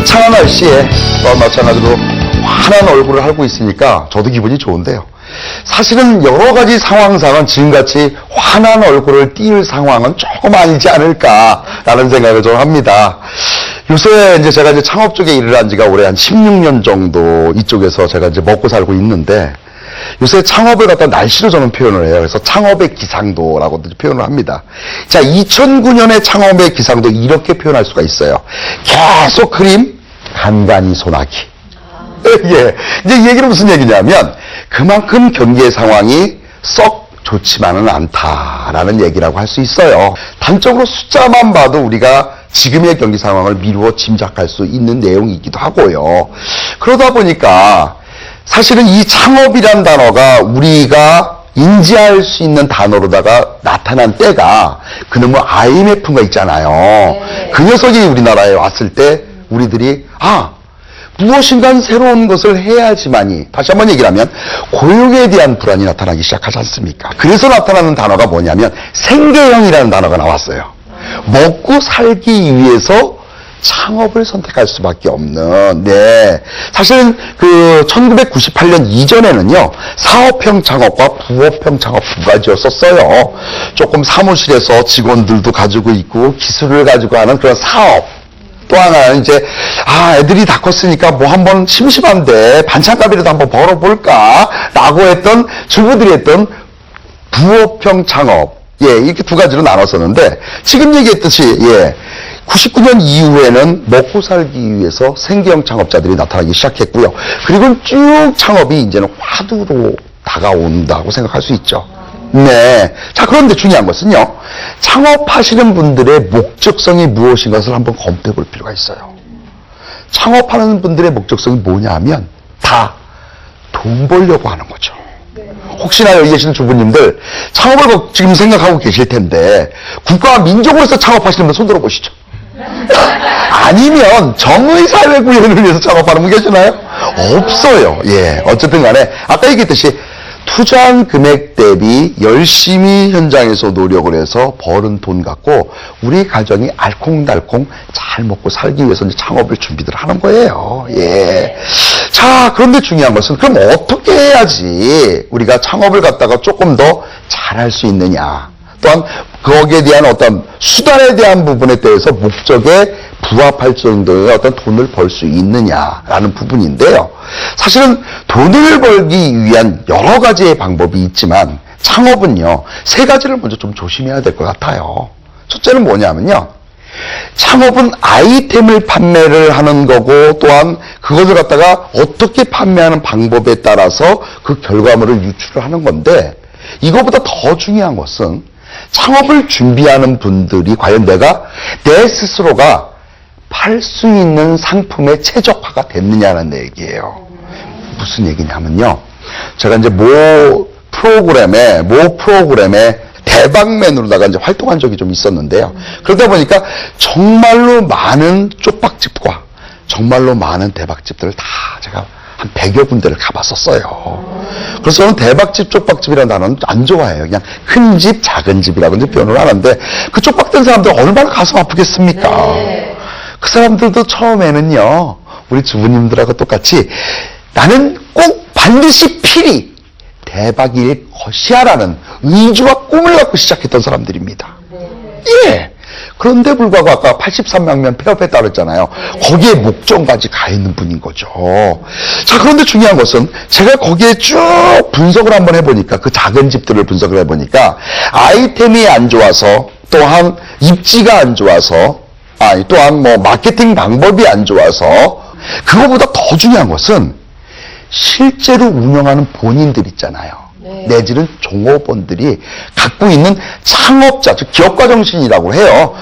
화창한 날씨에 마찬가지로 환한 얼굴을 하고 있으니까 저도 기분이 좋은데요. 사실은 여러 가지 상황상은 지금같이 환한 얼굴을 띄울 상황은 조금 아니지 않을까라는 생각을 좀 합니다. 요새 제가 창업 쪽에 일을 한 지가 올해 한 16년 정도 이쪽에서 제가 먹고 살고 있는데, 요새 창업을 갖다 날씨로 저는 표현을 해요. 그래서 창업의 기상도라고도 표현을 합니다. 자, 2009년의 창업의 기상도 이렇게 표현할 수가 있어요. 계속 그림, 간간히 소나기. 예. 이제 이 얘기는 무슨 얘기냐면, 그만큼 경기의 상황이 썩 좋지만은 않다라는 얘기라고 할 수 있어요. 단적으로 숫자만 봐도 우리가 지금의 경기 상황을 미루어 짐작할 수 있는 내용이기도 하고요. 그러다 보니까 사실은 이 창업이란 단어가 우리가 인지할 수 있는 단어로다가 나타난 때가 그놈의 IMF가 있잖아요. 네. 그 녀석이 우리나라에 왔을 때 우리들이 무엇인가 새로운 것을 해야지만이, 다시 한번 얘기를 하면 고용에 대한 불안이 나타나기 시작하지 않습니까? 그래서 나타나는 단어가 뭐냐면 생계형이라는 단어가 나왔어요. 먹고 살기 위해서 창업을 선택할 수밖에 없는, 사실은 1998년 이전에는요, 사업형 창업과 부업형 창업 두 가지였었어요. 조금 사무실에서 직원들도 가지고 있고 기술을 가지고 하는 그런 사업. 또 하나는 애들이 다 컸으니까 한번 심심한데 반찬값이라도 한번 벌어볼까? 라고 했던, 주부들이 했던 부업형 창업. 이렇게 두 가지로 나눴었는데, 지금 얘기했듯이, 99년 이후에는 먹고 살기 위해서 생계형 창업자들이 나타나기 시작했고요. 그리고 쭉 창업이 이제는 화두로 다가온다고 생각할 수 있죠. 네. 자, 그런데 중요한 것은요, 창업하시는 분들의 목적성이 무엇인 것을 한번 검토해 볼 필요가 있어요. 창업하는 분들의 목적성이 뭐냐 하면, 다 돈 벌려고 하는 거죠. 혹시나 여기 계시는 주부님들, 창업을 지금 생각하고 계실 텐데, 국가와 민족으로서 창업하시는 분 손 들어보시죠. 아니면 정의사회 구현을 위해서 창업하는 분 계시나요? 없어요. 어쨌든 간에 아까 얘기했듯이 투자한 금액 대비 열심히 현장에서 노력을 해서 버는 돈 갖고 우리 가정이 알콩달콩 잘 먹고 살기 위해서 이제 창업을 준비들 하는 거예요. 자, 그런데 중요한 것은 그럼 어떻게 해야지 우리가 창업을 갖다가 조금 더 잘할 수 있느냐. 또한 거기에 대한 어떤 수단에 대한 부분에 대해서 목적에 부합할 정도의 어떤 돈을 벌 수 있느냐라는 부분인데요. 사실은 돈을 벌기 위한 여러 가지의 방법이 있지만 창업은요, 세 가지를 먼저 좀 조심해야 될 것 같아요. 첫째는 뭐냐면요, 창업은 아이템을 판매를 하는 거고, 또한 그것을 갖다가 어떻게 판매하는 방법에 따라서 그 결과물을 유출을 하는 건데, 이거보다 더 중요한 것은 창업을 준비하는 분들이 과연 내 스스로가 팔 수 있는 상품에 최적화가 됐느냐는 얘기예요. 무슨 얘기냐면요, 제가 모 프로그램에 대박맨으로다가 활동한 적이 좀 있었는데요. 그러다 보니까 정말로 많은 쪽박집과 정말로 많은 대박집들을 다 제가 한 100여 군데를 가봤었어요. 그래서 저는 대박집, 쪽박집이라는 단어는 안 좋아해요. 그냥 큰 집, 작은 집이라고 이제 표현을 하는데, 그 쪽박된 사람들 얼마나 가슴 아프겠습니까? 그 사람들도 처음에는요, 우리 주부님들하고 똑같이 나는 꼭 반드시 필히 대박일 것이야라는 의지와 꿈을 갖고 시작했던 사람들입니다. 그런데 불구하고 아까 83명면 폐업했다고 그랬잖아요. 거기에 목적까지 가 있는 분인 거죠. 자, 그런데 중요한 것은 제가 거기에 쭉 분석을 한번 해보니까, 그 작은 집들을 분석을 해보니까 아이템이 안 좋아서, 또한 입지가 안 좋아서, 또한 마케팅 방법이 안 좋아서, 그거보다 더 중요한 것은 실제로 운영하는 본인들 있잖아요. 내지는 종업원들이 갖고 있는 창업자, 즉 기업가 정신이라고 해요.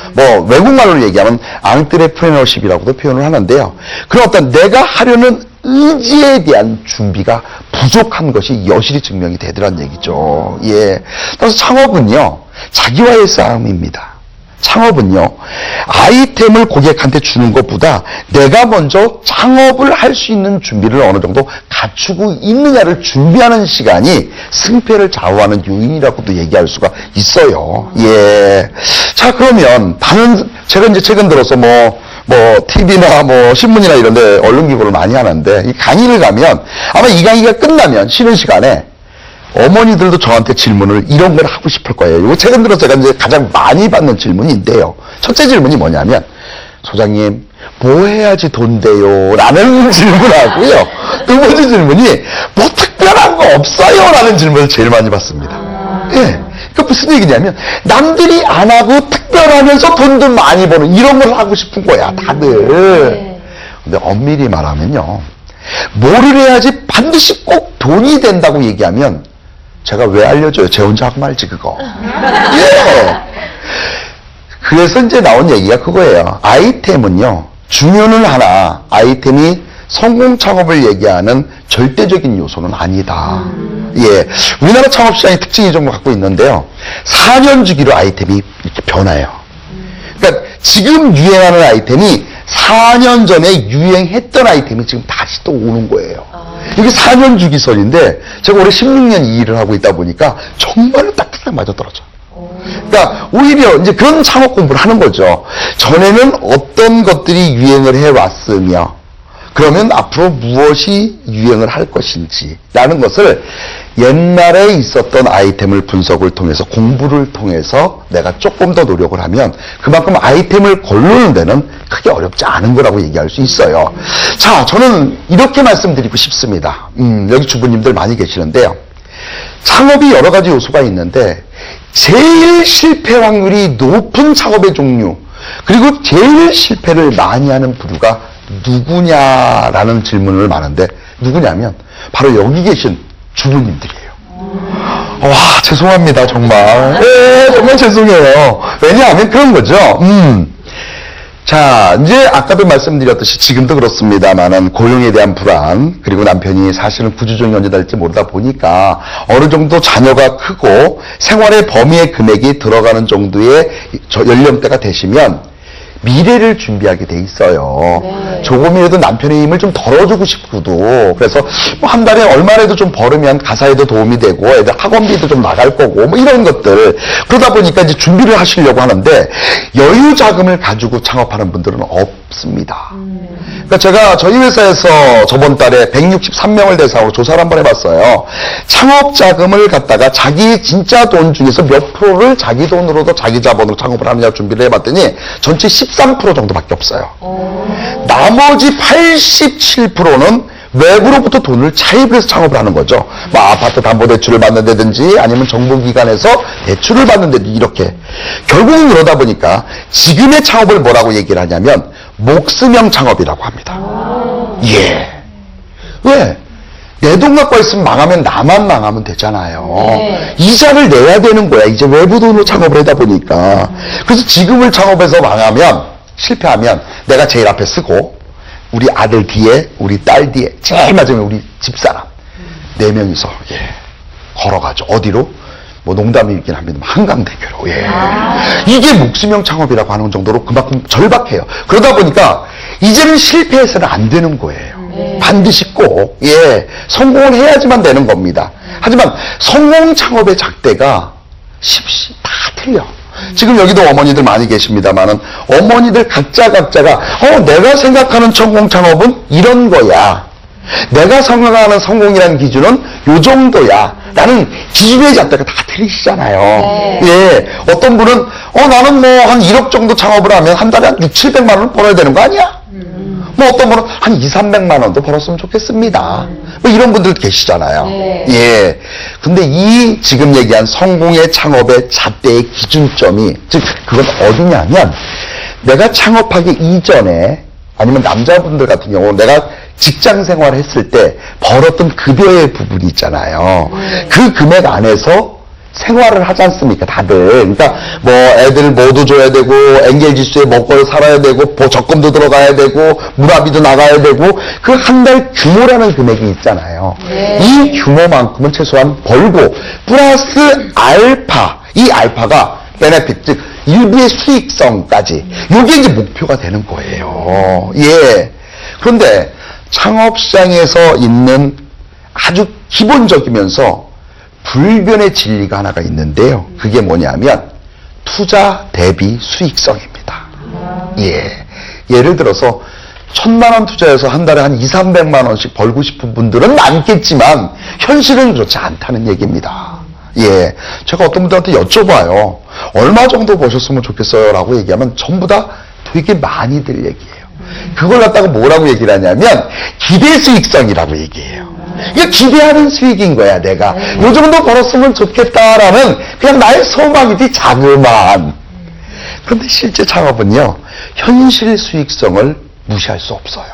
외국말로 얘기하면 앙트레프레너십이라고도 표현을 하는데요. 그런 어떤 내가 하려는 의지에 대한 준비가 부족한 것이 여실히 증명이 되더란 얘기죠. 그래서 창업은요, 자기와의 싸움입니다. 창업은요, 아이템을 고객한테 주는 것보다 내가 먼저 창업을 할 수 있는 준비를 어느 정도 갖추고 있느냐를 준비하는 시간이 승패를 좌우하는 요인이라고도 얘기할 수가 있어요. 자, 그러면 제가 이제 최근 들어서 뭐 TV나 뭐 신문이나 이런데 언론 기고를 많이 하는데 이 강의를 가면 아마 이 강의가 끝나면 쉬는 시간에 어머니들도 저한테 질문을 이런 걸 하고 싶을 거예요. 이거 최근 들어 제가 이제 가장 많이 받는 질문인데요. 첫째 질문이 뭐냐면 소장님 뭐 해야지 돈 돼요? 라는 질문하고요. 두 번째 질문이 뭐 특별한 거 없어요? 라는 질문을 제일 많이 받습니다. 예. 그 무슨 얘기냐면 남들이 안 하고 특별하면서 돈도 많이 버는 이런 걸 하고 싶은 거야 다들. 근데 엄밀히 말하면요 뭐를 해야지 반드시 꼭 돈이 된다고 얘기하면 제가 왜 알려줘요? 제 혼자 하고 말지 그거. 예. 그래서 이제 나온 얘기가 그거예요. 아이템은요 중요는 하나 아이템이 성공 창업을 얘기하는 절대적인 요소는 아니다. 예, 우리나라 창업 시장의 특징이 좀 갖고 있는데요. 4년 주기로 아이템이 이렇게 변해요. 그러니까 지금 유행하는 아이템이 4년 전에 유행했던 아이템이 지금 다시 또 오는 거예요. 이게 4년 주기설인데 제가 올해 16년 이 일을 하고 있다 보니까 정말 딱딱 맞아떨어져. 그러니까 오히려 이제 그런 창업 공부를 하는 거죠. 전에는 어떤 것들이 유행을 해왔으며 그러면 앞으로 무엇이 유행을 할 것인지 라는 것을 옛날에 있었던 아이템을 분석을 통해서 공부를 통해서 내가 조금 더 노력을 하면 그만큼 아이템을 고르는 데는 크게 어렵지 않은 거라고 얘기할 수 있어요. 자, 저는 이렇게 말씀드리고 싶습니다. 여기 주부님들 많이 계시는데요. 창업이 여러 가지 요소가 있는데 제일 실패 확률이 높은 창업의 종류 그리고 제일 실패를 많이 하는 부류가 누구냐라는 질문을 많은데 누구냐면 바로 여기 계신 주부님들이에요. 와 죄송합니다 정말. 네, 정말 죄송해요. 왜냐하면 그런 거죠. 자 이제 아까도 말씀드렸듯이 지금도 그렇습니다만은 고용에 대한 불안 그리고 남편이 사실은 구주종이 언제 될지 모르다 보니까 어느 정도 자녀가 크고 생활의 범위의 금액이 들어가는 정도의 연령대가 되시면 미래를 준비하게 돼 있어요. 네. 조금이라도 남편의 힘을 좀 덜어주고 싶고도 그래서 뭐 한 달에 얼마라도 좀 벌으면 가사에도 도움이 되고 애들 학원비도 좀 나갈 거고 뭐 이런 것들 그러다 보니까 이제 준비를 하시려고 하는데 여유 자금을 가지고 창업하는 분들은 없습니다. 그러니까 제가 저희 회사에서 저번 달에 163명을 대상으로 조사를 한번 해봤어요. 창업 자금을 갖다가 자기 진짜 돈 중에서 몇 프로를 자기 돈으로도 자기 자본으로 창업을 하느냐 준비를 해봤더니 전체 13% 정도밖에 없어요. 나머지 87%는 외부로부터 돈을 차입해서 창업을 하는 거죠. 뭐 아파트 담보대출을 받는다든지 아니면 정부기관에서 대출을 받는다든지 이렇게. 결국은 그러다 보니까 지금의 창업을 뭐라고 얘기를 하냐면 목수명 창업이라고 합니다. 예. 왜? 내 돈 갖고 있으면 망하면 나만 망하면 되잖아요. 네. 이자를 내야 되는 거야. 이제 외부 돈으로 창업을 하다 보니까. 그래서 지금을 창업해서 망하면, 실패하면 내가 제일 앞에 쓰고, 우리 아들 뒤에, 우리 딸 뒤에, 제일 마지막에 우리 집사람. 4명이서, 예. 걸어가죠. 어디로? 뭐 농담이긴 합니다. 한강대교로. 예. 이게 목수명 창업이라고 하는 정도로 그만큼 절박해요. 그러다 보니까 이제는 실패해서는 안 되는 거예요. 반드시 꼭 예, 성공을 해야지만 되는 겁니다. 하지만 성공 창업의 작대가 다 틀려. 지금 여기도 어머니들 많이 계십니다만은 어머니들 각자가 내가 생각하는 성공 창업은 이런 거야. 내가 생각하는 성공이라는 기준은 요 정도야. 라는 기준의 잣대가 다 틀리시잖아요. 네. 예. 어떤 분은, 나는 뭐 한 1억 정도 창업을 하면 한 달에 한 6, 700만 원 벌어야 되는 거 아니야? 뭐 어떤 분은 한 2, 300만 원도 벌었으면 좋겠습니다. 뭐 이런 분들 계시잖아요. 네. 예. 근데 이 지금 얘기한 성공의 창업의 잣대의 기준점이, 즉, 그건 어디냐면, 내가 창업하기 이전에, 아니면 남자분들 같은 경우 내가 직장 생활을 했을 때 벌었던 급여의 부분이 있잖아요. 그 금액 안에서 생활을 하지 않습니까, 다들. 그러니까 뭐 애들 뭐도 줘야 되고 엔겔지수에 먹고 살아야 되고 적금도 들어가야 되고 물화비도 나가야 되고 그 한 달 규모라는 금액이 있잖아요. 이 규모만큼은 최소한 벌고 플러스 알파, 이 알파가 베네핏, 즉 일부의 수익성까지 요게 이제 목표가 되는 거예요. 예. 그런데 창업시장에서 있는 아주 기본적이면서 불변의 진리가 하나가 있는데요. 그게 뭐냐면 투자 대비 수익성입니다. 예. 예를 들어서 1,000만 원 투자해서 한 달에 한 2, 300만 원씩 벌고 싶은 분들은 많겠지만 현실은 그렇지 않다는 얘기입니다. 예, 제가 어떤 분들한테 여쭤봐요. 얼마 정도 버셨으면 좋겠어요? 라고 얘기하면 전부 다 되게 많이들 얘기해요. 그걸 갖다가 뭐라고 얘기를 하냐면 기대 수익성이라고 얘기해요. 이게 기대하는 수익인 거야, 내가. 요 정도 벌었으면 좋겠다라는 그냥 나의 소망이지, 자그마한. 그런데 실제 창업은요, 현실 수익성을 무시할 수 없어요.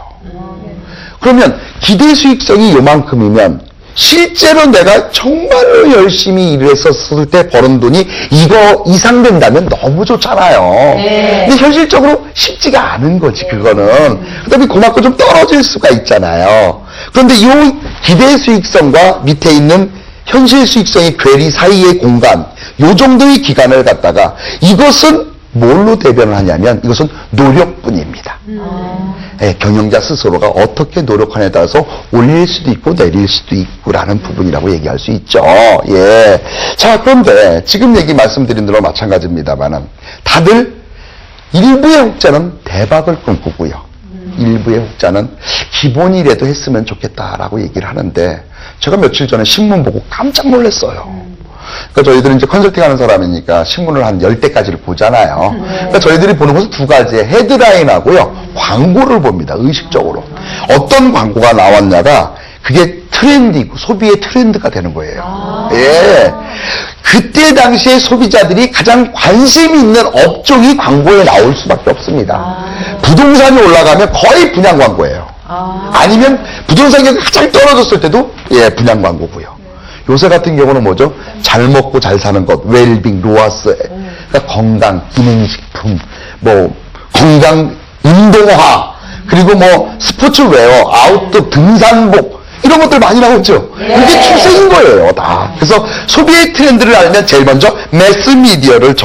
그러면 기대 수익성이 요만큼이면 실제로 내가 정말로 열심히 일했었을 때 버는 돈이 이거 이상 된다면 너무 좋잖아요. 근데 현실적으로 쉽지가 않은 거지, 그거는. 그다음에 그만큼 좀 떨어질 수가 있잖아요. 그런데 이 기대 수익성과 밑에 있는 현실 수익성의 괴리 사이의 공간, 요 정도의 기간을 갖다가 이것은 뭘로 대변을 하냐면 이것은 노력뿐입니다. 예, 경영자 스스로가 어떻게 노력하냐에 따라서 올릴 수도 있고 내릴 수도 있고라는 부분이라고 얘기할 수 있죠. 예. 자, 그런데 지금 얘기 말씀드린 대로 마찬가지입니다만은 다들 일부의 혹자는 대박을 꿈꾸고요. 일부의 혹자는 기본이라도 했으면 좋겠다라고 얘기를 하는데 제가 며칠 전에 신문 보고 깜짝 놀랐어요. 그러니까 저희들은 이제 컨설팅 하는 사람이니까 신문을 한 10대까지를 보잖아요. 그러니까 저희들이 보는 것은 두 가지의 헤드라인하고요. 광고를 봅니다. 의식적으로. 어떤 광고가 나왔냐가 그게 트렌디고 소비의 트렌드가 되는 거예요. 예. 그때 당시에 소비자들이 가장 관심 있는 업종이 광고에 나올 수밖에 없습니다. 부동산이 올라가면 거의 분양 광고예요. 아니면 부동산 가격이 가장 떨어졌을 때도 예, 분양 광고고요. 요새 같은 경우는 뭐죠? 잘 먹고 잘 사는 것, 웰빙, 로아스, 그러니까 건강, 기능식품, 뭐 건강, 운동화, 그리고 뭐 스포츠웨어, 아웃도어, 등산복 이런 것들 많이 나오죠. 그게 추세인 거예요, 다. 그래서 소비의 트렌드를 알면 제일 먼저 매스미디어를